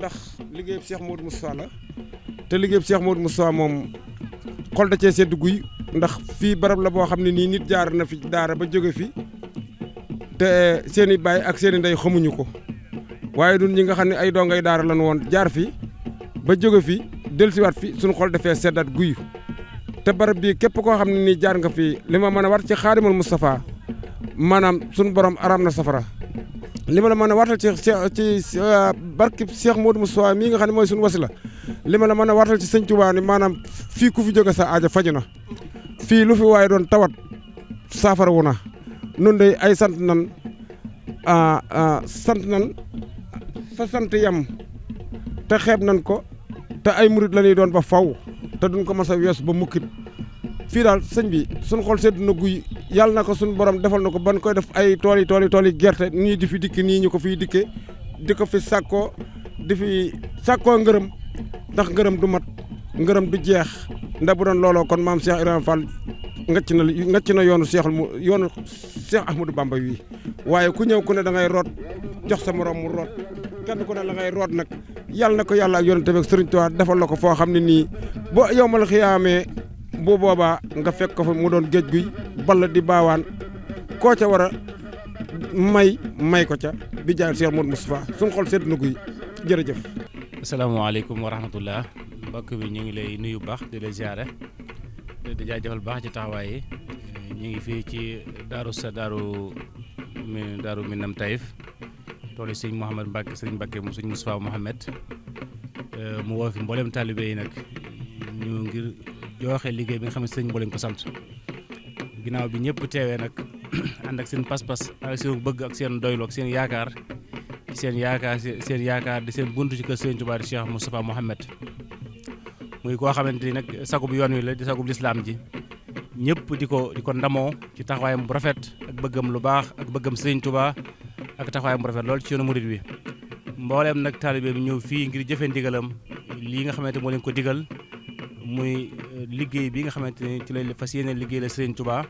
ndax liggéeyub Cheikh Modou Moustapha la te liggéeyub Cheikh Modou Moustapha moom xol da cee sedd guy ndax fii barab la boo xam ne nii nit jaar na fi daara ba jóge fi te seen i baay ak seen i ndey xamuñu ko waaye dun ñi nga xam ne ay dongay daara lañu woon jaar fi ba jóge fi dellusiwaat fi suñu xol dafee seddaat guy te barab bii képp koo xam ne nii jaar nga fi li ma mën a war ci Xaadimal Moustapha maanaam suñu borom araam na safara li ma la mën a wartal ci barkib Cheikh Modou Moustapha mii nga xam ne mooy suñu wasila li ma la mën a wartal ci sëñ Touba ni maanaam fii ku fi jóge sa aaja faju na fii lu fi waaye doon tawat saafara wu na nun de ay sant nan fa sant yam te xeeb nan ko te ay murit la ñuy doon ba faw te duñ ko mas a wees ba mukkit fii daal sëñ bi suñ xol sedd na guy yàlla na ko suñ borom defal na ko ban koy def ay tool yi gerte nii di fi dikk nii ñu ko fiy dikke di ko fi sàkkoo di fi sàkkoo ngërëm ndax ngërëm du mat ngërëm du jeex ndax bu doon looloo kon maam Cheikh Ibrahima Fall ngacc na yoonu Cheikh Ahmadou Bamba wi waaye ku ñëw ku ne da ngay root jox sa morom mu root kenn ku ne la ngay root nag yàlla na ko yàlla ak yonent bi ak Sëriñ Tuubaa defal la ko foo xam ne nii boo yow mal xiyaamee bu boobaa nga fekk ko fa mu doon géej guy ball di baawaan koo ca war a may ko ca bi jaay Cheikh Modou Moustapha suñu xol sedd na guy jërëjëf. asalaamaaleykum wa rahmatullah mbokk bi ñu ngi lay nuyu bu baax di la ziare di jaajëfal baax ci taxawaay yi ñu ngi fii ci daaru Minam Taïf toolu sëñ Mouhamed Mbacke sëñ Mbacke mu sëñ Moustapha Mouhamed mu woo fi mboolem taalibe yi nag ñu ngir joxe liggéey bi nga xam ne sëñ moo leen ko sant ginnaaw bi ñëpp teewee nag ànd ak seen pas-pas ak seen bëgg ak seen doylu ak seen yaakaar di seen buntu ci kër Sëriñ Tuubaa di Cheikh Moustapha Mouhamed muy koo xamante ni nag sagub yoon wi la di sagub lislaam ji ñëpp di ko ndamoo ci taxawaayam bu rafet ak bëggam lu baax ak bëggam Sëriñ Tuubaa ak taxawaayam bu rafet loolu ci yoonu murid bi mbooleem nag taalibe bi ñëw fii ngir jëfe ndigalam lii nga xamante moo leen ko digal muy liggéey bi nga xamante ni ci lay fas yéene liggéey la Sëriñ Tuubaa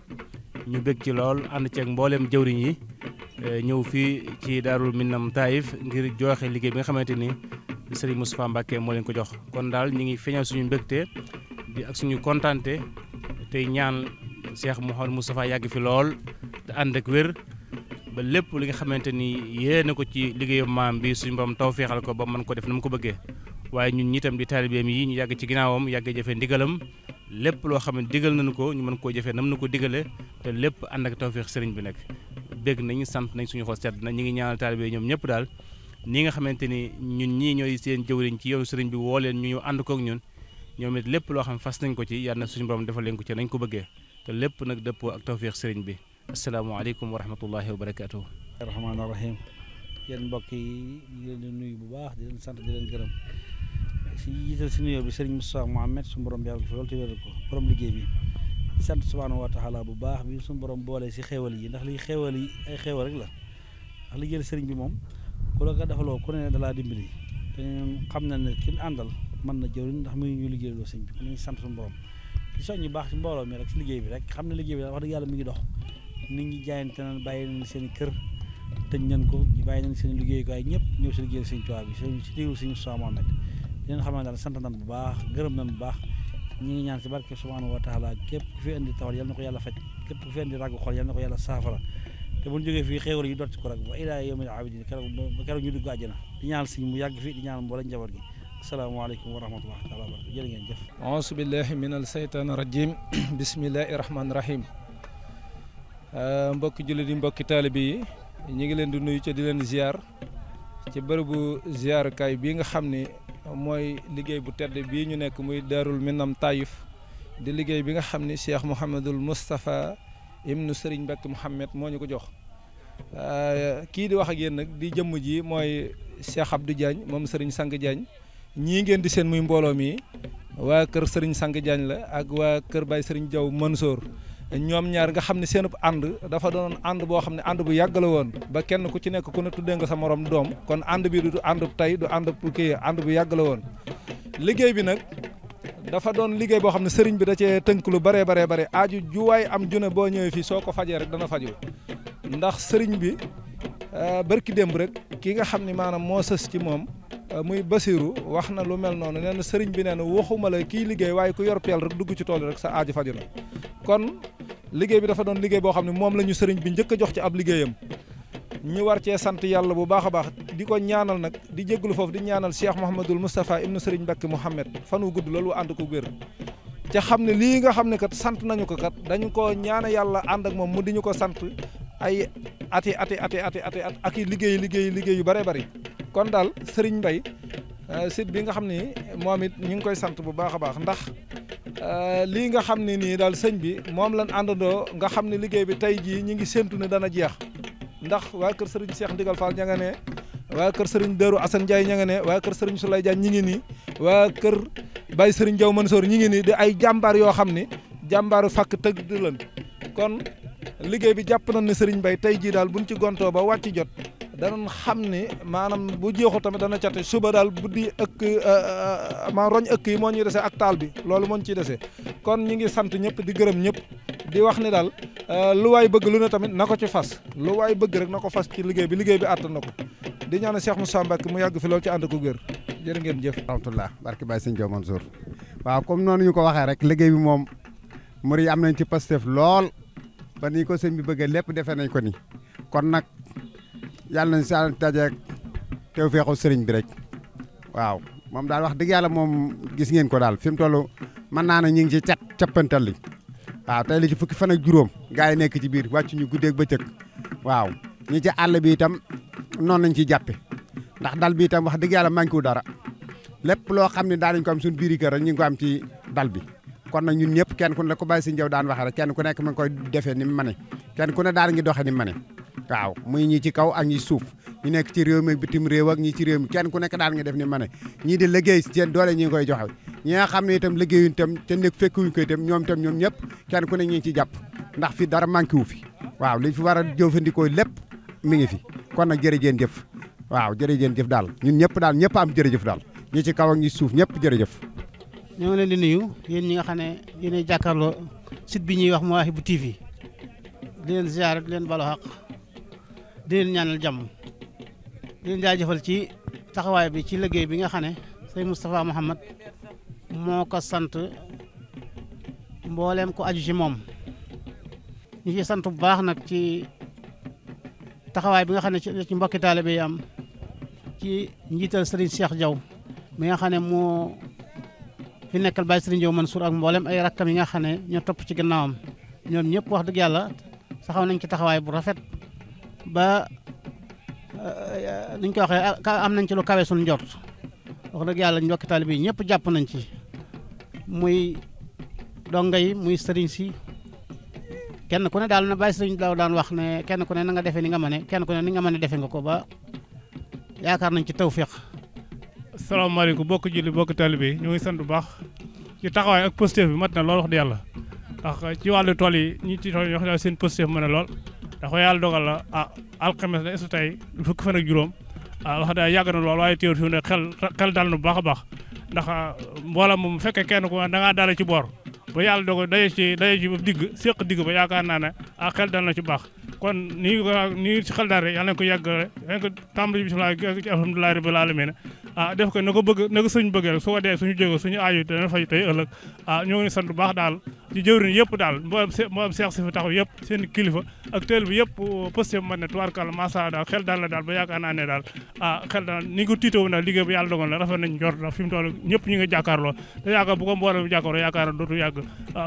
ñu bég ci lool ànd ceeg mbooleem jëwriñ yi ñëw fii ci Daarul Minam Taïf ngir joxe liggéey bi nga xamante ni Sëriñ Moustapha Mbacke moo leen ko jox kon daal ñu ngi feeñal suñu mbégte di ak suñu kontante tey ñaan Cheikh Mouhamadou Moustapha yàgg fi lool te ànd ak wér ba lépp li nga xamante ni yéene ko ci liggéeyu maam bi suñu borom tawfeexal ko ba mën ko def na mu ko bëggee waaye ñun ñitam di taalibeem yi ñu yàgg ci ginnaawam yàgg jëfe ndigalam lépp loo xam ne digal nañu ko ñu mën koo jëfee nam na ko digale te lépp ànd ak tawfeex sëriñ bi nekk bégg nañu sant nañ suñu xol sedd na ñu ngi ñaanal taalibe yi ñoom ñëpp daal ni nga xamante ni ñun ñii ñooy seen jëwriñ ci yoonu sëriñ bi woo leen ñu ñëw ànd kook ñun ñoom it lépp loo xam fas nañ ko ci yàlla na suñu borom defal leen ko ci nañ ko bëggee te lépp nag dëppoo ak tawfeex sëriñ bi asalaamaaleykum wa rahmatullahi wa barakaatuhu. rahmaani rahim yéen mbokk yi ñu leen di nuyu bu baax di leen sant di leen gërëm si jiital si nuyoo bi sëriñ Moustapha Mouhamed suñu borom yàlla fi loolu te wéral ko borom liggéey bi di sant subhaanahu wa taala bu baax bi suñu borom boole si xéewal yi ndax liy xéewal yi ay xéewal rek la ndax liggéeyal sëriñ bi moom ku la ko defaloo ku ne dalaa dimbali te ñun xam na ne kin àndal mën na jëwriñ ndax muy ñu liggéeyloo sëriñ bi ku ne sant suñu borom di soñ ñu baax si mbooloo mi rek si liggéey bi rek xam ne liggéey bi wax dëgg yàlla mi ngi dox nit ñi jaayante nañ bàyyi nañ seen i kër tëj nañ ko ñu bàyyi nañ seen liggéeyukaay ñëpp ñëw si liggéeyal sëriñ Tuubaa bi si diglu sëriñ Moustapha Mouhamed di leen xam ne daal sant nañ bu baax gërëm nañ bu baax ñi ngi ñaan si barke subhaanahu wa taala képp ku fi indi tawal yal na ko yàlla faj képp ku fi indi ràggu xol yal na ko yàlla saafara te bu ñu jógee fii xéewal yi dotti ko rek ba ilaa yawmil abidin keroog ñu dugg àjjana di ñaan si mu yàgg fi di ñaan mboolem njaboot gi asalaamaaleykum wa rahmatullahi taala wa barakatu jërë ngeen jëf auzu billahi min al seytaani rajim bismillahi rahmaani rahim mbokki jullit yi mbokki taalibe yi ñu ngi leen di nuyu ci di leen ziar ci bërëbu ziarukaay bii nga xam ni mooy liggéey bu tedd bii ñu nekk muy Daarul Minam Taïf di liggéey bi nga xam ni Cheikh Mouhamadul Moustapha ibnu Serigne Mbacke Mouhamed moo ñu ko jox kii di wax ak yéen nag di jëmm ji mooy Cheikh Abdou Diagne moom Serigne Sang Diagne ñii ngeen di seen muy mbooloo mi waa kër Serigne Sang Diagne la ak waa kër Baye Serigne Diaw Mansour ñoom ñaar nga xam ne seenub ànd dafa doon ànd boo xam ne ànd bu yàgg la woon ba kenn ku ci nekk ku ne tuddee nga sa morom doom kon ànd bi du ànd bu tey du ànd bu kii ànd bu yàgg la woon liggéey bi nag dafa doon liggéey boo xam ne sëriñ bi da cee tënk lu bare aaju juwaay am june boo ñëwee fii soo ko fajee rek dana faju ndax sëriñ bi barki démb rek ki nga xam ne maanaam moo sës ci moom muy Basiru wax na lu mel noonu nee na sëriñ bi nee na waxuma la kii liggéey waaye ku yor peel rek dugg ci tool rek sa aaji faju na kon liggéey bi dafa doon liggéey boo xam ne moom la ñu sëriñ bi njëkk a jox ci ab liggéeyam ñu war cee sant yàlla bu baax a baax di ko ñaanal nag di jégalu foofu di ñaanal Cheikh Mouhamadul Moustapha ibnu Sëriñ Mbacke Mouhamed fan wu gudd loolu ànd ko wér ca xam ne lii nga xam ne kat sant nañu ko kat dañu ko ñaana yàlla ànd ak moom mu di ñu ko sant ay ati ak i liggéey yu bëree bëri kon daal Serigne Mbaye site bi nga xam ni moom it ñu ngi koy sant bu baax a baax ndax lii nga xam ne nii daal sëñ bi moom lañ àndandoo nga xam ne liggéey bi tey jii ñi ngi séntu ne dana jeex ndax waa kër Serigne Cheikh Ndigal Fall ña nga ne waa kër Serigne Darou Assane Ndiaye ña nga ne waa kër Serigne Souley Diagne ñi ngi nii waa kër Baye Serigne Diaw Mansour ñi ngi nii di ay jàmbaar yoo xam ni jàmbaaru fàkk tëgg di leen kon liggéey bi jàpp nañ ne Serigne Mbaye tey jii daal buñ ci gontoo ba wàcc jot danañ xam ne maanaam bu jeexul tamit dana cate suba daal buddi ëkk ma roñ ëkk yi moo ñuy dese ak taal bi loolu moo ñu ciy dese kon ñi ngi sant ñëpp di gërëm ñëpp di wax ni daal lu waay bëgg lu ne tamit na ko ci fas lu waay bëgg rek na ko fas ci liggéey bi àttan na ko di ñaanal Cheikh Moussa Mbacke mu yàgg fi loolu ci ànd ko wér jërë ngeen jëf. rahmatullah barke Baye Sëñ Diaw Mansour waaw comme noonu ñu ko waxee rek liggéey bi moom muri am nañ ci Pastef lool ba ni ko sëñ bi bëggee lépp defee nañ ko ni kon nag yàlla nañ sa tajeeg teew feexu sëriñ bi rek waaw moom daal wax dëgg yàlla moom gis ngeen ko daal fi mu toll mën naa ne ñu ngi ci cappantal li waaw tey li ci fukki fan ak juróom gars yi nekk ci biir wàccu ñu guddeeg bëccëg waaw ñi ci àll bi itam noonu lañ ciy jàppe ndax dal bi itam wax dëgg yàlla manqué wu dara lépp loo xam ne daa nañ ko am suñu biiri kër rek ñu ngi ko am ci dal bi kon nag ñun ñëpp kenn ku ne la ko Baye Sëñ Diaw daan waxee rek kenn ku nekk ma ngi koy defee ni mu mane kenn ku ne daal ngi doxee ni mu mane waaw muy ñi ci kaw ak ñi suuf ñu nekk ci réew mi bitim réew ak ñi ci réew mi kenn ku nekk daal nga def ni mu mane ñii di liggéey seen doole ñi ngi koy joxe ñi nga xam ne itam liggéeyuñ itam te nekk fekkuñ ko itam ñoom ñëpp kenn ku ne ñi ngi ci jàpp ndax fi dara manqué wu fi waaw li fi war a jëfandikoo lépp mi ngi fi kon nag jërëjeen jëf waaw jërëjeen jëf daal ñun ñëpp daal ñëpp am jërëjëf daal ñi ci kaw ak ñi suuf ñëpp jërëjëf. ñoo ngi leen di nuyu yéen ñi nga xam ne yéenay jàkkaarloo site bi ñuy wax Mawahibou TV di leen ziar di leen balu xaq di leen ñaanal jàmm di leen jaajëfal ci taxawaay bi ci liggéey bi nga xam ne sëñ Moustapha Mouhamed moo ko sant mbooleem ko aju ci moom ñu ci sant bu baax nag ci taxawaay bi nga xam ne ci mbokki taalibe yi am ci njiital Serigne Cheikh Diaw mi nga xam ne moo fi nekkal Baye Serigne Diaw Mansour ak mboolem ay rakkam yi nga xam ne ñoo topp ci gannaawam ñoom ñëpp wax dëgg yàlla saxaw nañ ci taxawaay bu rafet ba niñ ko waxee am nañ ci lu kawe suñu njort wax dëgg yàlla mbokki taalibe yi ñëpp jàpp nañ ci muy donga yi muy sëriñ si kenn ku ne daal na Baye Serigne Diaw daan wax ne kenn ku ne na nga defee ni nga mane kenn ku ne ni nga mane defe nga ko ba yaakaar nañ ci tawfiq. salaamaaleykum bokk julli bokk taalibe yi ñu ngi sant bu baax ci taxawaay ak positif bi mat na lool wax di yàlla ndax ci wàllu tool yi ñi ci tool yi wax dëgg seen positif mën na lool ndax yàlla dogal la alxames la tey fukki fan ak juróom wax dëgg yàgg na lool waaye teewul fi mu ne xel dal na bu baax a baax ndax mboolem moom bu fekkee kenn ku da ngaa dale ci boor ba yàlla dogal daje ci digg séq digg ba yaakaar naa ne xel dal na ci baax kon nii ci xel daal rek yàlla nañ ko yàggale nañ ko tàmbali bisimilah ci alhamdulilah rabbil alamin def ko na ko sëñ bëggee rek su ko dee suñu jógo suñu aaju dana fay tey ëllëg ñoo ngi sant bu baax daal ci jëwriñ yëpp daal mboolem seex si fi taxaw yëpp seen kilifa ak teel bi yëpp posté man ne tubaarkàlla maasa daal xel daal la daal ba yaakaar naa ne daal xel daal ni ko tiitoo daal liggéey bu yàlla dogal la rafet nañ jort ndax fi mu toll ñëpp ñu ngi jàkkaarloo te yaakaar bu ko mboolem bi jàkkaarloo yaakaar na dootu yàgg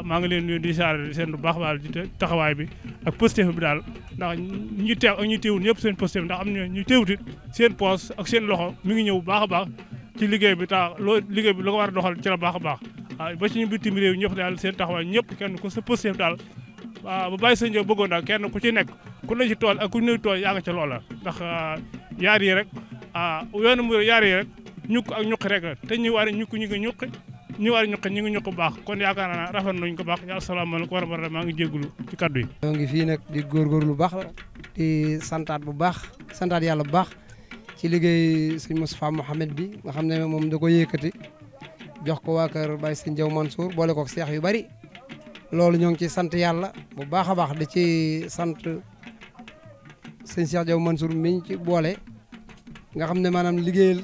maa ngi leen nuyu di saare seen bu baax daal ci taxawaay bi ak posté bi daal ndax ñu teew ak ñu teewul ñëpp seen posté bi ndax am na ñu teewutit seen poos ak seen loxo mi ngi ñëw bu baax a baax ci liggéey bi liggéey bi lu ko war a doxal ci la baax a baax ba ci ñu bitim réew ñëpp daal seen taxawaay ñëpp kenn ku sa posté daal ba Baye Sëñ Diaw bëggoon daal kenn ku ci nekk ku ne ci tool ak ku ne tool yaa nga ca loola ndax yaar yi rek yoonu mu yaar yi rek ñukk ak ñuqi rek la te ñu war a ñukk ñu ngi ñuqi ñu war a ñuqi ñu ngi ñuq bu baax kon yaakaar naa rafet nañ ko baax ya asalaamaaleykum wa rahmatulah maa ngi jégalu ci kaddu yi. ñoo ngi fii nag di góorgóorlu bu baax di santaat bu baax santaat yàlla bu baax ci liggéey sëñ Moustapha Mouhamed bi nga xam ne moom da ko yëkkati jox ko waa kër Baye Sëñ Diaw Mansour boole ko seex yu bari loolu ñoo ngi ci sant yàlla bu baax a baax di ci sant sëñ Cheikh Diaw Mansour miñ ci boole nga xam ne maanaam liggéeyal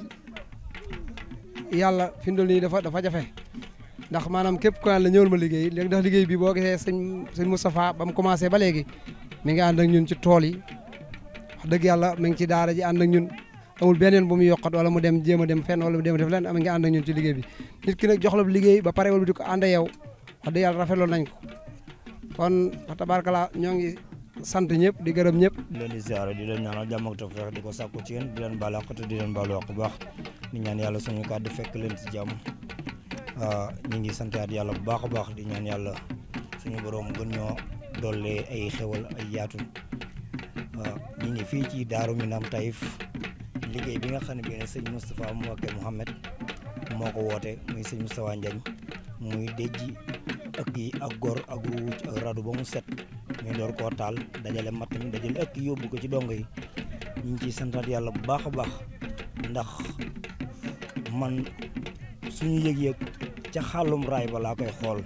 yàlla fi mu toll nii dafa jafe ndax maanaam képp ku naan la ñëwal ma liggéey léegi ndax liggéey bi boo gisee sëñ Moustapha ba mu commencé ba léegi mi ngi ànd ak ñun ci tool yi wax dëgg yàlla mi ngi ci daara ji ànd ak ñun amul beneen bu mu yokkat wala mu dem jéem a dem fenn wala mu dem def leen am ngi ànd ak ñun ci liggéey bi nit ki nag jox la liggéey ba pare wala di ko ànd yow wax dëgg yàlla rafetloon nañ ko kon wax tabaarkalla ñoo ngi sant ñëpp di gërëm ñëpp. di leen di ziare di leen ñaanal jàmm ak tawfeex di ko sàkku ci yéen di leen baal àq te di leen baalu àq bu baax di ñaan yàlla suñu kàddu fekk leen ci jàmm ñu ngi santaat yàlla bu baax a baax di ñaan yàlla suñu borom gën ñoo dolli ay xewal ay yaatu ñu ngi fii ci Daaru Minam Taïf liggéey bi nga xam ne bii ne sëñ Moustapha Mbacké Mouhamed moo ko woote muy sëñ Moustapha Ndiagne muy déjji ëkk yi ak gor ak ruuj ak radu ba mu set ñu door koo taal dajale matt mi dajale ëkk yóbbu ko ci dongo yi ñu ngi ciy santaat yàlla bu baax a baax ndax man suñu yëg-yëg ca xàllum raay ba laa koy xool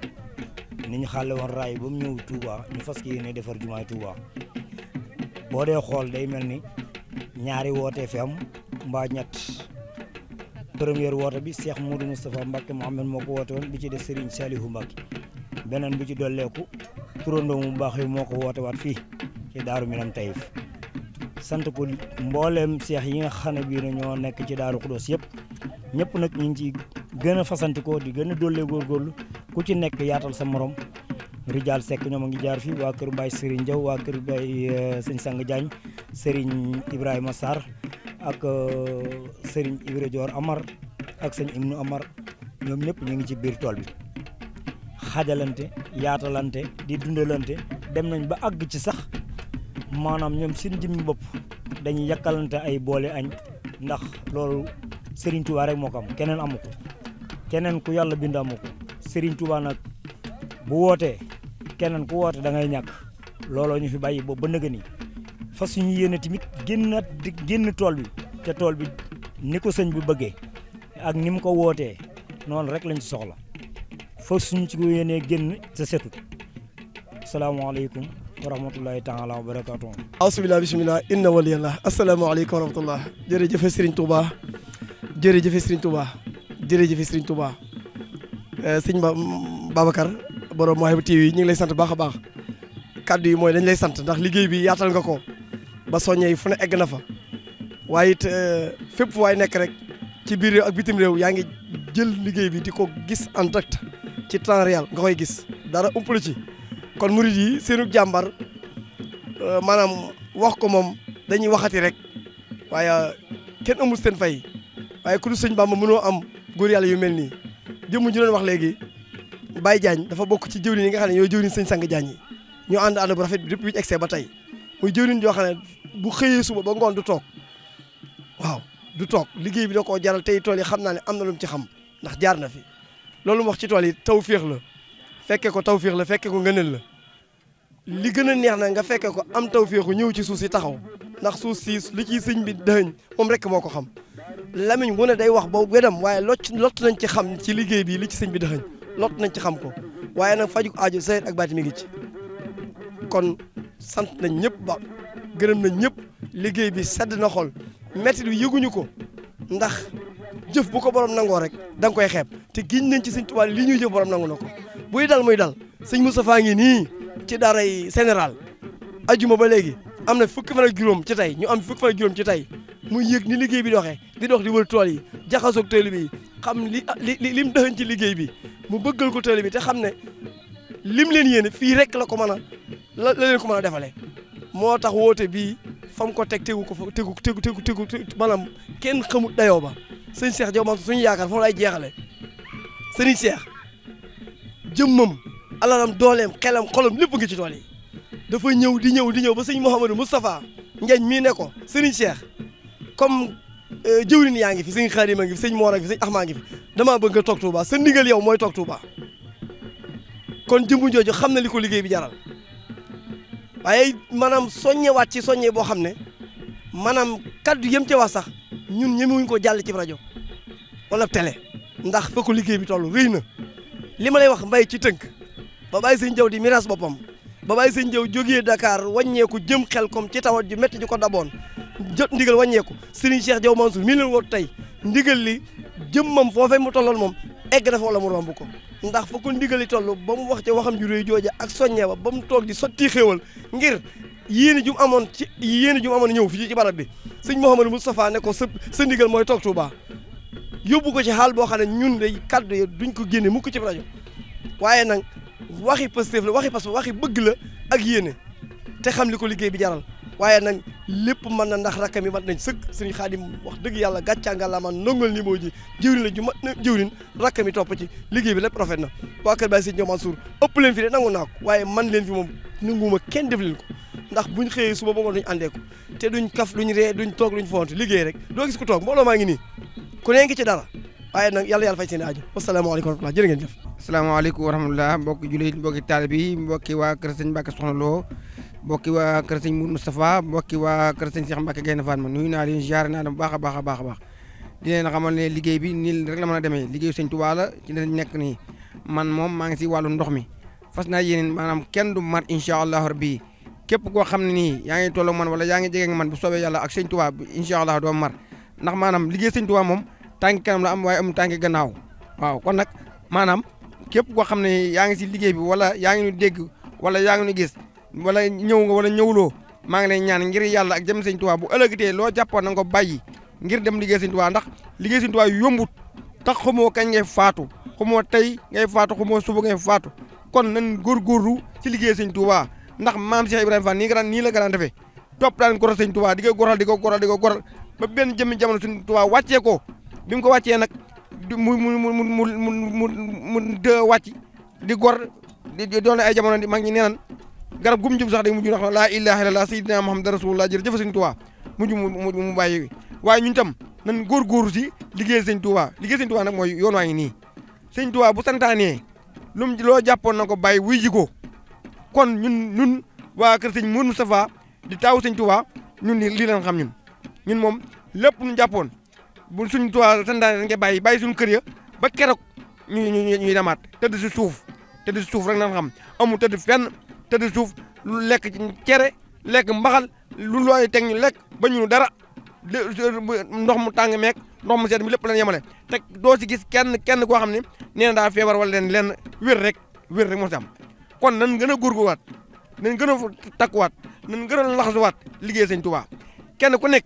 ni ñu xàlle woon raay ba mu ñëw Touba ñu fas yéene defar jumaay Touba boo dee xool day mel ni ñaari woote fi am mbaa ñett première woote bi Cheikh Modou Moustapha Mbacké Mouhamed moo ko woote woon bi ci def Serigne Saliou Mbacké beneen bi ci dolleeku turandoo mu baax yi moo ko woote waat fii ci Daaru Minam Taïf sant ko mbooleem Cheikh yi nga xam ne bii na ñoo nekk ci Daaru Xudoos yëpp ñëpp nag ñu ngi ci gën a fasantikoo di gën a dollee góorgóorlu ku ci nekk yaatal sa morom Rijal Seck ñoom a ngi jaar fii waa kër Baye Serigne Diaw waa kër Baye Sëñ Sang Diagne Serigne Ibrahima Sarr ak Serigne Ibra Dior Amar ak sëñ Ibnu Amar ñoom ñëpp ñu ngi ci biir tool bi xajalante yaatalante di dundalante dem nañ ba àgg ci sax maanaam ñoom seen jëmmi bopp dañuy yakkalante ay boole añ ndax loolu Serigne Touba rek moo ko am keneen amu ko keneen ku yàlla bind amu ko Serigne Touba nag bu wootee keneen ku woote da ngay ñàkk looloo ñu fi bàyyi boobu ba nëgë ni fas suñu yéene tamit génn tool bi te tool bi ni ko sëñ bi bëggee ak ni mu ko wootee noonu rek lañ ci soxla fas suñu ci yéenee génn sa setut asalaamaaleykum wa rahmatullahi taala wa barakatuh awsubillah bismillah inna waliyallah asalaamaaleykum wa rahmatullah jërëjëfe Serigne Touba jërëjëfe Serigne Touba jërëjëfe Serigne Touba sëñ Babacar borom Mawahibou TV ñu ngi lay sant baax a baax kaddu yi mooy dañ lay sant ndax liggéey bi yaatal nga ko ba soññee yi fu ne egg na fa waaye it fépp fu waay nekk rek ci biir réew ak bitim réew yaa ngi jël liggéey bi di ko gis en direct ci temps réel nga koy gis dara umplu ci kon murid yi seenu jàmbar maanaam wax ko moom dañuy waxati rek waaye kenn amul seen fay waaye ku du sëñ Bamba mënoo am góor yàlla yu mel nii jëmm ji doon wax léegi Baye Diagne dafa bokk ci jëwriñ yi nga xam ne ñooy jëwriñ sëñ Sang Diagne yi ñoo ànd bu rafet bi depuis excès ba tey muy jëwriñ joo xam ne bu xëyee suba ba ngoon du toog waaw du toog liggéey bi da koo jaral tey tool yi xam naa ne am na lu mu ci xam ndax jaar na fi loolu mu wax ci tool yi tawféex la fekke ko tawféex la fekke ko ngëneel la li gën a neex na nga fekke ko am tawféexu ñëw ci suuf si taxaw ndax suuf si li ciy sëñ bi dëhëñ moom rek moo ko xam lamiñ wu ne day wax ba wedam waaye lott nañ ci xam ci liggéey bi li ci sëñ bi dëhëñ lott nañ ci xam ko waaye nag faju aajo sayet ak baati mi ngi ci kon sant nañ ñëpp ba gërëm nañ ñëpp liggéey bi sedd na xol métti bi yëguñu ko ndax jëf bu ko borom nangoo rek da nga koy xeeb te giñ nañ ci sëñ Tuubaa li ñuy jëf borom nangu na ko buy dal muy dal sëñ Moustapha ngi nii ci daaray général ajuma ba léegi am na fukki fan ak juróom ci tey ñu am fukki fan ak juróom ci tey muy yëg ni liggéey bi doxee di dox di wër tool yi jaxasoog tool bi xam lim dëxëñ ci liggéey bi mu bëggal ko tool bi te xam ne lim leen yéene fii rek la ko mën a la leen ko mën a defalee moo tax woote bii fam ko tegu ko fa tegu maanaam kenn xamul dayoo ba sëñ Cheikh Diaw man suñu yaakaar foofu lay jeexale sëñ Cheikh jëmmam alalam dooleem xelam xolam lépp ngi ci tool yi dafa ñëw di ñëw ba sëñ Mouhamadou Moustapha Ndiagne mii ne ko sëñ Cheikh comme jëwriñ yaa ngi fi sëñ Xaadim a ngi fi sëñ Moor a ngi fi sëñ Axmaa ngi fi damaa bëgg nga toog Touba sa ndigal yow mooy toog Touba kon jëmbu jooju xam na li ko liggéey bi jaral waaye maanaam soññewaat ci soññe boo xam ne maanaam kaddu yëm ci wax sax ñun ñemewuñ ko jàll ci rajo wala télé ndax fa ko liggéey bi toll rëy na li ma lay wax mbay ci tënk ba bàyyi sëñ Jaw di miras boppam ba bàyyi sëñ Jaw jógee Dakar wàññeeku jëm xel comme ci tawat ju métti ju ko daboon jot ndigal wàññeeku Serigne Cheikh Diaw Mansour mii leen wootu tey ndigal li jëmmam foofee mu tolloon moom egg na fa wala mu romb ko ndax fa ko ndigal li toll ba mu wax ca waxam ju réy jooja ak soññee ba mu toog di sotti xéewal ngir yéene ju mu amoon ñëw fii ci barab bi sëñ Mouhamadou Moustapha ne ko sa ndigal mooy toog Touba yóbbu ko ci xaal boo xam ne ñun de kaddu yi duñ ko génne mukk ci rajo waaye nag waxi Pastef la waxi bëgg la ak yéene te xam li ko liggéey bi jaral waaye nag lépp mën na ndax rakkam yi mat nañ sëkk sëñ Xaadim wax dëgg yàlla gàccaa nga la man ndongal ni moo ji jëwrin la ju mat na jëwrin rakkam yi topp ci liggéey bi lépp rafet na waa kër Baye Sëñ Diaw Mansour ëpp leen fi de nangu naa ko waaye man leen fi moom nanguma kenn def leen ko ndax buñ xëyee suba ba ngoon duñ àndee ko te duñ kaf duñ ree duñ toog duñ fonte liggéey rek doo gis ku toog mbooloo maa ngi nii ku ne ngi ci dara waaye nag yàlla fay seen aajo wasalaamaaleykum wa rahmatulah jërë ngeen jëf asalaamaaleykum wa rahmatulah mbokki jullit mbokki taalibe yi mbokki waa kër sëñ Mbacke Soxna Lo mbokki waa kër sëñ Mour Moustapha mbokki waa kër sëñ Cheikh Mbacke Gaïndé Fatma nuyu naa leen ziar naa leen bu baax a baax a baax a baax di leen xamal ne liggéey bi nii rek la mën a demee liggéeyu sëñ Touba la ci lañ nekk nii man moom maa ngi si wàllu ndox mi fas naa yéeneen maanaam kenn du mat incha allahu rabbi képp koo xam ne nii yaa ngi tolloo man wala yaa ngi jege man bu soobee yàlla ak sëñ Touba incha allah doo mar ndax maanaam liggéey sëñ Touba moom tànki kanam la am waaye amul tànki gannaaw waaw kon nag maanaam képp koo xam ne yaa ngi si liggéey bi wala yaa ngi ñu dégg wala yaa ngi ñu gis wala ñëw nga wala ñëwuloo maa ngi lay ñaan ngir yàlla ak jëm sëñ Touba bu ëllëgatee loo jàppoon na nga ko bàyyi ngir dem liggéey sëñ Touba ndax liggéey sëñ Touba yombut tax xamoo kañ ngay faatu xamoo tey ngay faatu xamoo suba ngay faatu kon nañ góorgóorlu ci liggéey sëñ Touba ndax maam Cheikh Ibrahima Fall nii la daan defee topp daan goral sëñ Touba di ko goral ba benn jëmmi jamono sëñ Touba wàccee ko bi mu ko wàccee nag mu wàcc di gor di doon ay jamono di mag ñi neenan garab gum jub sax day mujj wax laa ilaaha illallaah sayyidina Muhammad rasulullah jërëjëf sëñ Touba mujj mu bàyyi waaye ñun tam nan góorgóorlu si liggéey sëñ Touba nag mooy yoon waa ngi nii sëñ Touba bu santaanee loo jàppoon na ko bàyyi wuy ji ko kon ñun waa kër sëñ Mour Moustapha di taawu sëñ Touba ñun lii leen xam ñun moom lépp ñu jàppoon bu suñ Touba santaane dañ koy bàyyi suñu kër ya ba keroog ñuy demaat tëdd si suuf rek nañ xam amul tëdd fenn tëdd suuf lu lekk ci cere lekk mbaxal lu looy teg ñu lekk ba ñu dara ndox mu tàng meek ndox mu sedd mi lépp lañ yemale te doo si gis kenn koo xam ne nee na daa feebar wala lenn wér rek moo si am kon nan gën a góorgóorluwaat nan gën a takkuwaat nan gën a laxasuwaat liggéey sëñ Touba kenn ku nekk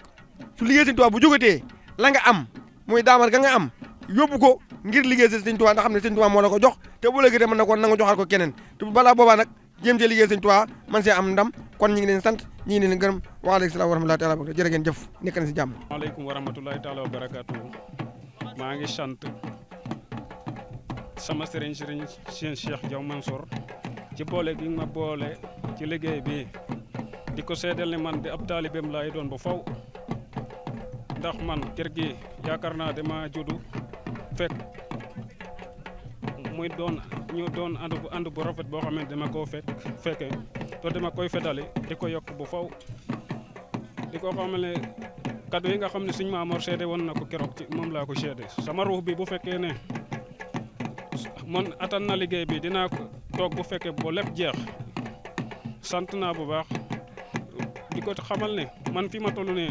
su liggéey sëñ Touba bu jógatee la nga am muy daamar ga nga am yóbbu ko ngir liggéey sëñ Touba ndax xam ne sëñ Touba moo la ko jox te bu léegi mën na ko na nga joxaat ko keneen te balaa boobaa nag jéem see liggéey sëñ Touba man see am ndam kon ñu ngi leen sant ñu ngi leen gërëm waaleykum salaam wa rahmatullahi taala wa jërë ngeen jëf nekk na si jàmm. waaleykum wa rahmatullahi taala wa barakaatu maa ngi sant sama sëriñ Cheikh Diaw Mansour ci boole gi ma boole ci liggéey bi di ko seedeel ne man di ab taalibeem laay doon ba faw ndax man kër gi yaakaar naa dama juddu fekk muy ñu doon ànd bu rafet boo xam ne dama koo fekke te dama koy fetali di ko yokk bu faw di ko xam ne kaddu yi nga xam ne suñ Maamoor seede woon na ko keroog ci moom laa ko seede sama ruux bi bu fekkee ne man attan na liggéey bi dinaa ko toog bu fekkee ba lépp jeex sant naa bu baax di ko xamal ne man fi ma toll ne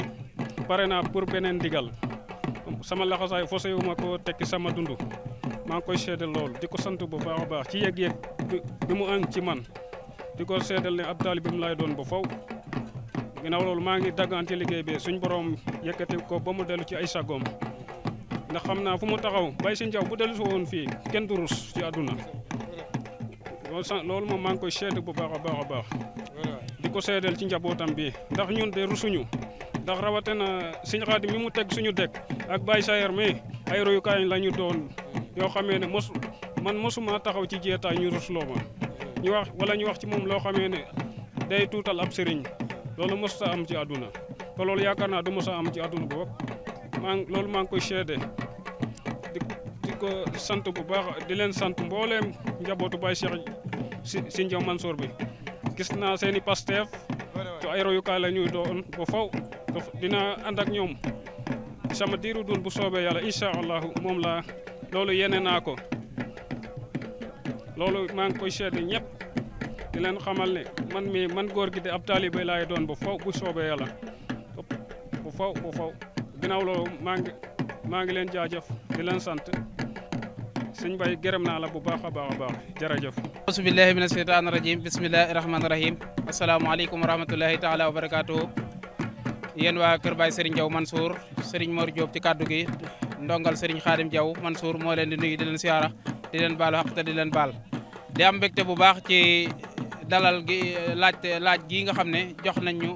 pare naa pour beneen digal sama laxasaay fosewu ma ko tekki sama dund maa ngi koy seedal loolu di ko sant bu baax a baax ci yëg-yëg bi mu am ci man di ko seedal ne ab taalibeem laay doon ba faw ginnaaw loolu maa ngi daggante liggéey bi suñ borom yëkkati ko ba mu dellu ci ay sagoom ndax xam naa fu mu taxaw Baye Sëñ Diaw bu dellu si woon fii kenn du rus ci àdduna loolu moom maa ngi koy seede bu baax a baax a baax di ko seedal ci njabootam bi ndax ñun de rusuñu ndax rawatina Sëñ Xaadim mi mu teg suñu dëkk ak Baye Sayer mi ay royukaay la ñu doon yoo xamee ne man mosuma taxaw ci jeetaay ñu rusloo ma ñu wax ci moom loo xamee ne day tuutal ab sëriñ loolu mos a am ci àdduna te loolu yaakaar naa du mos a am ci àdduna boobu loolu maa ngi koy seede di ko sant bu baax di leen sant mbooleem njabootu Baye Cheikh si Diaw Mansour bi gis naa seeni Pastef te ay royukaay la ñuy doon ba faw dina ànd ak ñoom sama diiru dund bu soobee yàlla incha allahu moom la loolu yéene naa ko loolu maa ngi koy seede ñëpp di leen xamal ne man góor gi de ab taalibe laay doon ba faw bu soobee yàlla faw bu faw ginnaaw loolu maa ngi leen jaajëf di leen sant sëñ Bay gërëm naa la bu baax a baax a baax jërëjëf. auzu billahi mina sheytaani rajim bismillahi rahmaani rahim asalaamaaleykum wa rahmatullahi taala wa barakaatuhu yéen waa Kër Baye Serigne Diaw Mansour Serigne Mor Diop ci kaddu gi ndongal Serigne Khadim Diaw Mansour moo leen di nuyu di leen siyaara di leen baalu xaq te di leen baal di am mbégte bu baax ci dalal gi laaj gi nga xam ne jox nañu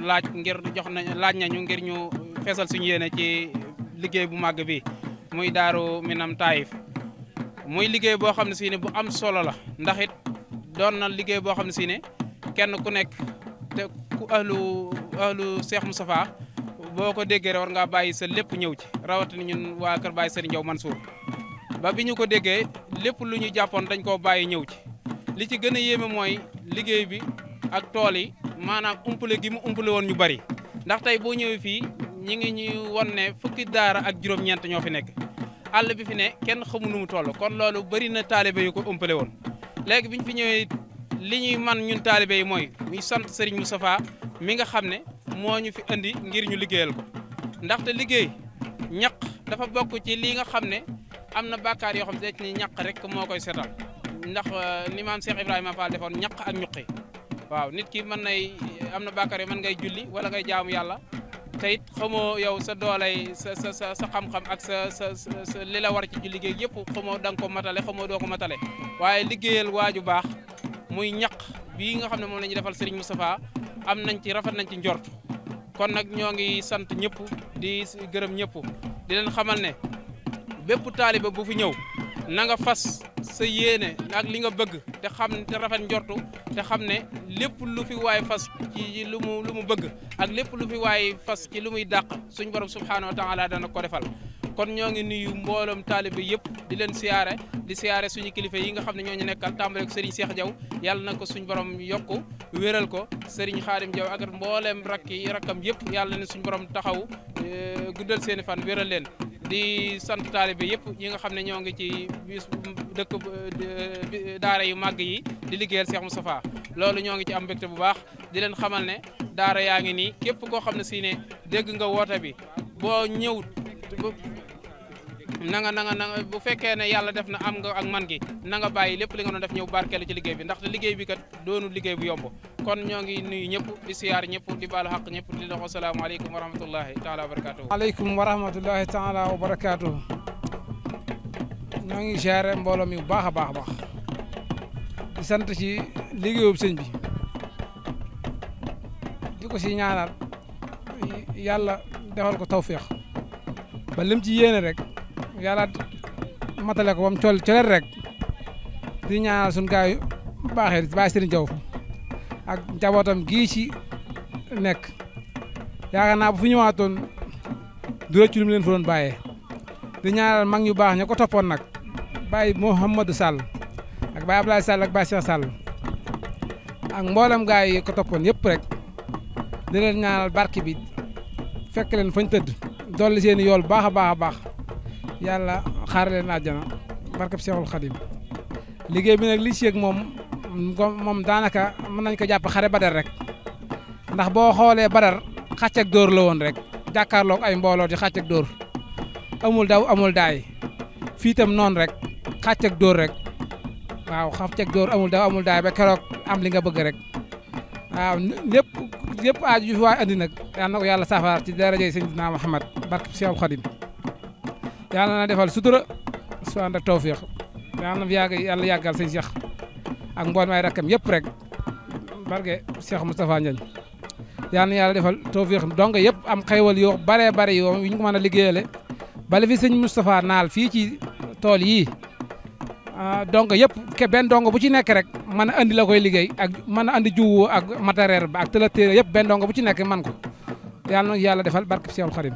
laaj nañu ngir ñu feesal suñu yéene ci liggéey bu màgg bi muy Daaru Minam Taïf muy liggéey boo xam ne si ne bu am solo la ndax it doon na liggéey boo xam ne si ne kenn ku nekk te ku ahlu Cheikh Moustapha boo ko déggee war ngaa bàyyi sa lépp ñëw ci rawatina ñun waa Kër Baye Serigne Diaw Mansour ba bi ñu ko déggee lépp lu ñu jàppoon dañ koo bàyyi ñëw ci li ci gën a yéeme mooy liggéey bi ak tool yi maanaam umpale gi mu umpale woon ñu bari ndax tey boo ñëwee fii ñi ngi ñu won ne fukki daara ak juróom-ñeent ñoo fi nekk àll bi fi ne kenn xamu nu mu toll kon loolu bari na taalibe yu ko umpale woon léegi bi ñu fi ñëwee li ñuy man ñun taalibe yi mooy muy sant Serigne Moustapha mi nga xam ne moo ñu fi andi ngir ñu liggéeyal ko ndaxte liggéey ñaq dafa bokk ci lii nga xam ne am na bàkkaar yoo xam ne ni ñaq rek moo koy setal ndax ni maam Cheikh Ibrahima Fall defoon ñaq ak ñuqi waaw nit ki mën nay am na bàkkaar yoo mën ngay julli wala ngay jaamu yàlla te it xamoo yow sa doolay sa xam-xam ak sa li la war ci julli géeg yëpp xamoo da nga ko matale xamoo doo ko matale waaye liggéeyal waaju baax muy ñaq bii nga xam ne moom la ñuy defal Serigne Moustapha am nañ ci rafet nañ ci njort kon nag ñoo ngi sant ñëpp di gërëm ñëpp di leen xamal ne bépp taalibe bu fi ñëw na nga fas sa yéene ak li nga bëgg te xam te rafet njortu te xam ne lépp lu fi waay fas ci lu mu bëgg ak lépp lu fi waay fas ci lu muy dàq suñ borom subhaanahu wa taala dana ko defal kon ñoo ngi nuyu mbooloom taalibe yëpp di leen siyaare di siyaare suñu kilifa yi nga xam ne ñoo ñu nekkal tàmbale ko Serigne Cheikh Diaw yàlla na ko suñ borom yokku wéral ko Serigne Khadim Diaw ak mbooleem rakkam yëpp yàlla ne suñ borom taxaw guddal seeni fan wéral leen di sant taalibe yëpp yi nga xam ne ñoo ngi ci bis dëkk daara yu màgg yi di liggéeyal Cheikh Moustapha loolu ñoo ngi ci am mbégte bu baax di leen xamal ne daara yaa ngi nii képp koo xam ne si ne dégg nga woote bi boo ñëw na nga bu fekkee ne yàlla def na am nga ak man gi na nga bàyyi lépp li nga doon def ñëw barkeelu ci liggéey bi ndaxte liggéey bi kat doonul liggéey bu yomb kon ñoo ngi nuyu ñëpp di siyaar ñëpp di baalu xaq ñëpp di la wax asalaamaaleykum wa rahmatullahi taala wa barakatuh aleykum wa rahmatullahi taala wa barakatuh ñoo ngi siyaare mbooloo mi bu baax a baax a baax di sant ci liggéeyub sëñ bi di ko si ñaanal yàlla defal ko tawféex ba lim ci yéene rek yàlla matale ko bam colet rek di ñaanal suñu gaay yu baaxee Baye Serigne Diaw ak njabootam gii ci nekk yaakaar naa bu fi ñëwaatoon du rëcc lu mu leen fa doon bàyyee di ñaanal mag ñu baax ña ko toppoon nag Baye Mouhamadou Sall ak Baye Abdoulaye Sall ak Baye Cheikh Sall ak mboolem gaay yi ko toppoon yëpp rek di leen ñaanal barke bi fekk leen fañ tëdd dolli seen yool baax a baax a baax yàlla xaare leen àjjana barkab Seexul Xadim liggéey bi nag li ci yëg moom daanaka mën nañ ko jàpp xare Badar rek ndax boo xoolee Badar xàcc ak dóor la woon rek jàkkaarloog ay mbooloo di xàcc ak dóor amul daw amul daay fii itam noonu rek xàcc ak dóor rek waaw xàcc ak dóor amul daw amul daay ba keroog am li nga bëgg rek waaw lépp aaju yu fi waay andi nag yal na ko yàlla saafara ci darajay Seydina Muhammad barke Seexul Xadim yàlla na defal sutura su ànd ak tawféex yàlla na yàlla yàggal sëñ Cheikh ak mboolem ay rakkam yëpp rek barke Cheikh Moustapha Ndiagne yàlla na yàlla defal tawféex donc yëpp am xaywal yoo baree bari yoo yu ñu ko mën a liggéeyale bala fi sëñ Moustapha naal fii ci tool yii donc yëpp benn dongo bu ci nekk rek mën a andi la koy liggéey ak mën a andi jiwu ak matériel ba ak tëlatéere yëpp benn dongo bu ci nekk man ko yàlla na yàlla defal barke Seexul Xadim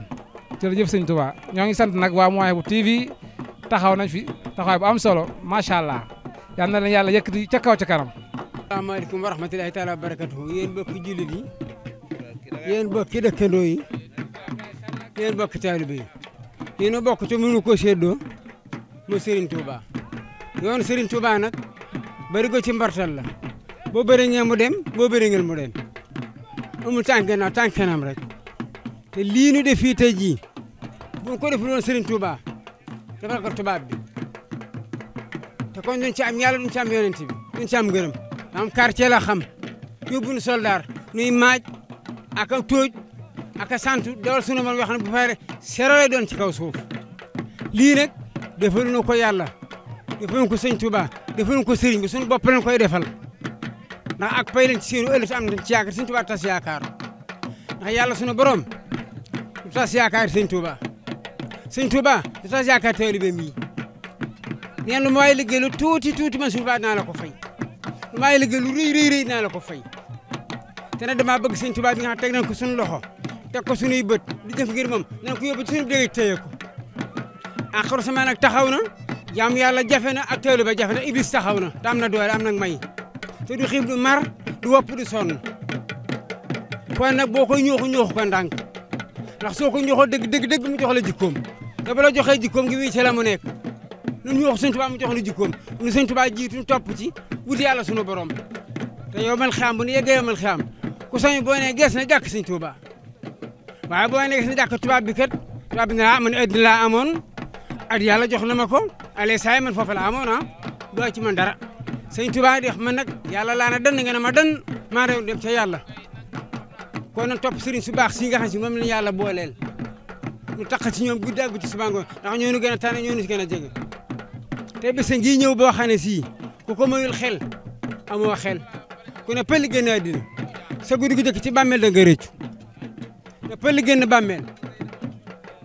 jërëjëf sëñ Touba ñoo ngi sant nag waa Mouwahiboul TV taxaw nañ fi taxawaay bu am solo macha allah yal na leen yàlla yëkkati ca kaw ca kanam. asalaamaaleykum wa rahmatulahi taala wa barakatuhu yéen mbokki jullit yi yéen mbokki dëkkandoo yi yéen mbokki taalibe yi yéen a bokk te mënu ko séddoo mu Serigne Touba yoon Serigne Touba nag bari ko ci mbartal la boo bëri ngeen mu dem boo bëri ngeen mu dem amul tànk gannaaw tànk kanam rek te lii nu def fii tey jii bu ko deful woon Serigne Touba defal ko tubaab bi te kon duñ ci am yàlla duñ ci am yonent bi duñ ci am ngërëm am quartier la xam yóbbu nu soldaar nuy maaj ak a tóoj ak a santu dawal sunu man yoo xam ne bu fay sero lay doon ci kaw suuf lii nag defaluñu ko yàlla defaluñu ko sëñ Touba defaluñu ko Serigne bi suñu bopp lañ koy defal ndax ak pay leen ci seenu ëllëg am nañ ci yaakaar sëñ Touba tas yaakaar ndax yàlla sunu borom du tas yaakaar sëñ Touba sëñ Touba du tas yaakaar taalibe mi neen lu ma waay liggéey lu tuuti tuuti man suñu baa naa la ko fay lu ma waay liggéey lu rëy rëy rëy naa la ko fay te nag damaa bëgg sëñ Touba bi nga xam teg nañ ko suñu loxo teg ko suñuy bët di jëf ngir moom nañ ko yóbbu ci suñu dégg téye ko àqaru sama nag taxaw na jaamu yàlla jafe na ak taalibe jafe na Iblis taxaw na te am na doole am nag may te du xiif du mar du wopp du sonn kon nag boo koy ñooxu ko ndànk ndax soo ko ñooxoo dëgg mu jox la jikkoom te ba la joxee jikkoom ngi wii ci la mu nekk nun ñooxu sëñ Touba mu jox la jikkoom nu sëñ Touba jiitu topp ci wuti yàlla sunu borom te yow mal xiyam bu nu yeggee yow mal xiyam ku sañ boo nee gees na jàkk sëñ Touba waaye boo nee gees na jàkk tubaab bi kat tubaab bi nga man addina laa amoon at yàlla jox na ma ko ale saay man foofu la amoon doo ci man dara sëñ Touba di wax man nag yàlla laa na dan nga ne ma dan maa rew dem ca yàlla kon nag topp sëriñ su baax si nga xam si moom la yàlla booleel ñu tax ci ñoom guddi ak ci suba ngoon ndax ñoo ñu gën a tànn ñoo ñu gën a jege te bés ngi ñëw boo xam ne sii ku ko mayul xel amoo xel ku ne pël génn àddina sa guddi gu jëkk ci bàmmeel da nga rëccu ne pël génn bàmmeel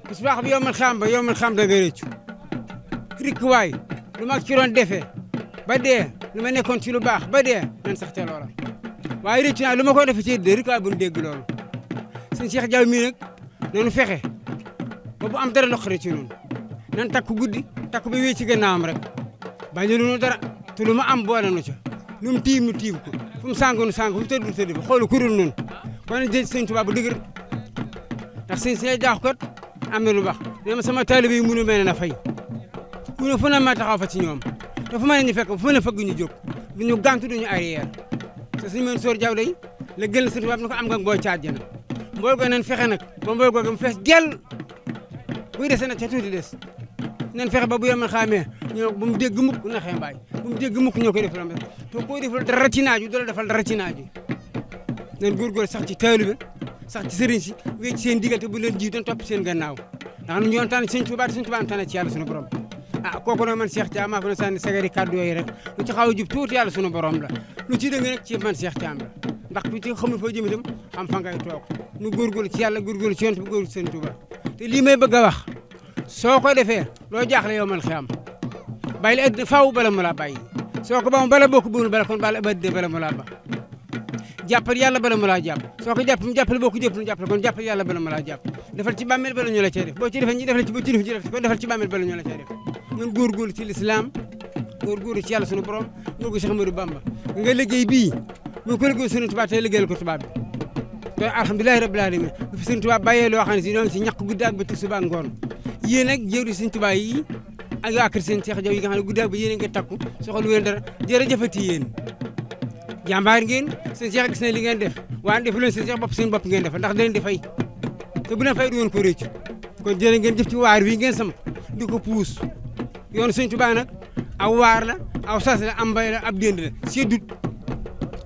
bis baax bi yow man xam da nga rëccu rik waay lu mag ci doon defee ba dee lu ma nekkoon ci lu baax ba dee nan sax te loola waaye rëccu naa lu ma ko defee ci dee rik waay bu ñu dégg loolu sëñ Cheikh Diaw mii nag noonu fexe ba bu am dara loxo ci noonu nan takku guddi takku ba wéy ci gannaawam rek bañu lu nu dara te lu ma am boole nu ca lu mu tiim nu tiim ko fu mu sàng nu sàng fu mu tëdd nu tëdd fa xoolu kurul noonu kon nag jël sëñ Touba bu dëgër ndax sëñ see jaax kot am na lu baax nee ma sama taalibe yi mënu mel na fay mu ne fu na ma taxaw fa ci ñoom te fu ma ne ñu fekk fu ma ne fëgg ñu jóg duñu gàntu duñu arrière te suñu mën soor Diaw day la gël sëñ Touba ni ko am nga booy caaj jana mbool go nan fexe nag ba mbool googu mu fees gel buy dese nag ca tuuti des nan fexe ba bu yemal xaamee ñoo bu mu dégg mukk naxee mbaay bu mu dégg mukk ñoo koy defal to koy defal dara ci naaju du la defal dara ci naaju nan góorgóor sax ci taalibe sax ci sëriñ si wéy ci seen diggante bu leen jiitu topp seen gannaaw ndax nu ñoon tànn sëñ Touba sëñ Touba am tànn ci yàlla sunu borom kooku nag man Cheikh Thiam maa fa na sànni sagari kàddu yooyu rek lu ci xaw a jub tuuti yàlla sunu borom la lu ci dëng nag ci man Cheikh Thiam la ndax ku ci xamul foo jëm itam xam fa ngay toog nu góorgóorlu ci yàlla góorgóorlu ci yonent bi góorgóorlu ci sëñ Touba te lii may bëgg a wax soo ko defee loo jaaxle yow man xiyam bàyyi la addina faaw bala mu laa bàyyi soo ko ba mu bala boo ko bëggul bala kon bala addina bala mu laa ba jàppal yàlla bala mu laa jàpp soo ko jàpp mu jàppale boo ko jëpp jàppale kon jàppal yàlla bala mu laa jàpp defal ci bàmmeel bala ñu la cay def boo ci defee ñi defal ci boo ci def ko defal ci bàmmeel bala ñu la cay def ñun góorgóorlu ci lislaam góorgóorlu ci yàlla sunu borom góorgóorlu Cheikh Ahmadou Bamba nga liggéey bii mu ko liggéey sunu tubaab tey liggéeyal ko tubaab bi te alhamdulilahi rabbil alamin bu fi sunu tubaab bàyyee loo xam ne si ñoo ngi si ñàkk guddi ak bëccëg suba ak ngoon yéen nag jëwri sëñ Touba yi ak waa kër sëñ Cheikh Diaw yi nga xam ne guddi ak ba yéen a ngi takku soxal wéen dara jërëjëfati yéen jàmbaar ngeen sëñ Cheikh gis na li ngeen def waaye defu leen sëñ Cheikh bopp seen bopp ngeen defal ndax da leen di fay te bu leen fay du ngeen ko réccu kon jërë ngeen jëf ci waar wi ngeen sam di ko puus yoonu sëñ Touba nag aw waar la aw sas la am mbay la ab dénd la seddut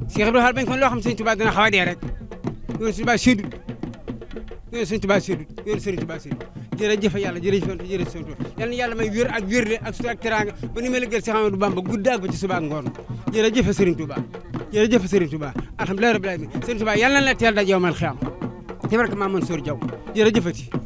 Cheikh Ibrahima Fall bañ kon loo xam sëñ Touba dina xaw a dee rek yoonu sëñ Touba seddut yoonu sëñ Touba seddut yoonu sëñ Touba seddut jërëjëf yàlla jërëjëf sëñ Touba yal na yàlla may wér ak wérle ak sutura ak teraanga ba ni ma liggéeyal Cheikh Ahmadou Bamba guddi ak ba ci suba ak ngoon jërëjëf Serigne Touba jërëjëf Serigne Touba alhamdulilah rabbil alamin Serigne Touba yal na la teel da jawmal xiyam ci barke Maam Mansour Diaw jërëjëfati